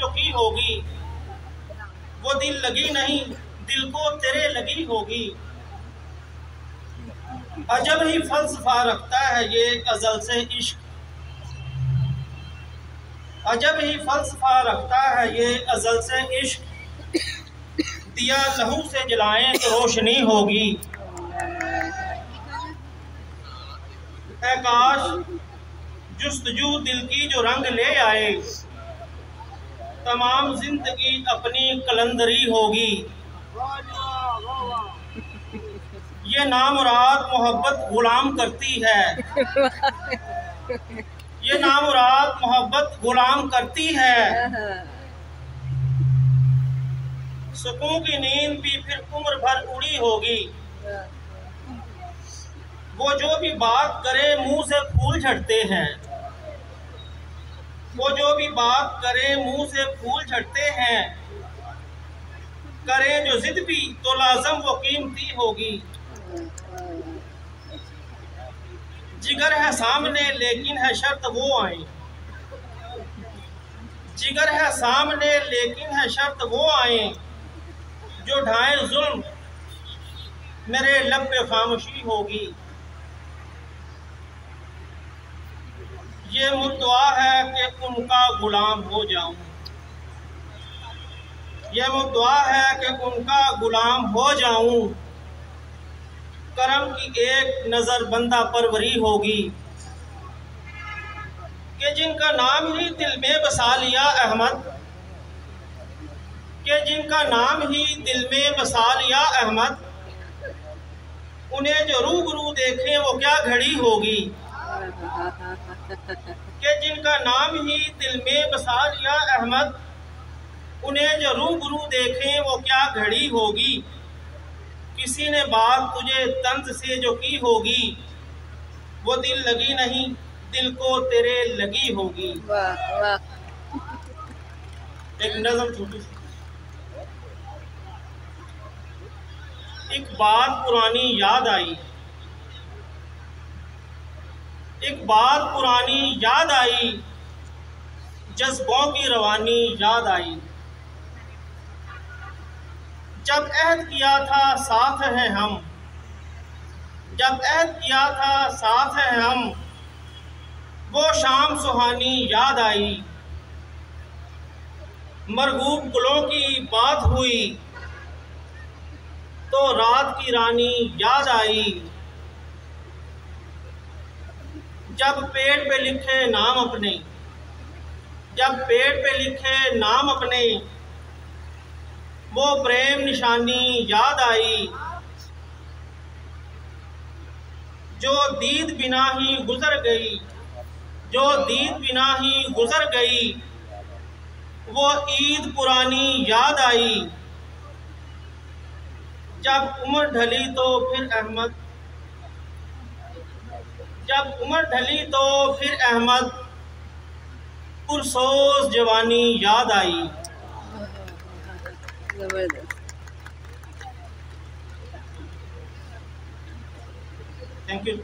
जो की होगी, वो दिल लगी नहीं, दिल को तेरे लगी होगी। अजब ही फलसफा रखता है ये अज़ल से इश्क, अजब ही फलसफा रखता है ये अज़ल से इश्क। दिया लहू से जलाएं तो रोशनी होगी। ऐ काश जुस्तजू दिल की जो रंग ले आए, तमाम जिंदगी अपनी कलंदरी होगी। ये नामुराद मोहब्बत गुलाम करती है, ये नामुराद मोहब्बत गुलाम करती है। सुकून की नींद भी फिर उम्र भर उड़ी होगी। वो जो भी बात करे मुंह से फूल झड़ते हैं, वो जो भी बात करे मुंह से फूल झड़ते हैं। करे जो जिद भी तो लाजम वो कीमती होगी। जिगर है सामने लेकिन है शर्त वो आए, जिगर है सामने लेकिन है शर्त वो आए। जो ढाए जुल्म मेरे लब पे खामोशी होगी। ये मुद्दा है कि उनका गुलाम हो जाऊं, ये मुद्दा है कि उनका गुलाम हो जाऊं। करम की एक नजर बंदा परवरी होगी, कि जिनका नाम ही दिल में बसा लिया अहमद, कि जिनका नाम ही दिल में बसा लिया अहमद। उन्हें जो रूबरू देखे वो क्या घड़ी होगी, कि जिनका नाम ही दिल में बसा लिया अहमद। उन्हें जो रूबरू देखे वो क्या घड़ी होगी। किसी ने बात तुझे तंज से जो की होगी, वो दिल लगी नहीं, दिल को तेरे लगी होगी। वाह वाह। एक नज़म छोटी सी। एक बात पुरानी याद आई, एक बात पुरानी याद आई। जज्बों की रवानी याद आई। जब अहद किया था साथ हैं हम, जब अहद किया था साथ हैं हम। वो शाम सुहानी याद आई। मरगूब गुलों की बात हुई तो रात की रानी याद आई। जब पेड़ पे लिखे नाम अपने, जब पेड़ पे लिखे नाम अपने। वो प्रेम निशानी याद आई। जो दीद बिना ही गुजर गई, जो दीद बिना ही गुजर गई। वो ईद पुरानी याद आई। जब उम्र ढली तो फिर अहमद, जब उम्र ढली तो फिर अहमद। पुरसोज जवानी याद आई। जबरदस्त। Thank you.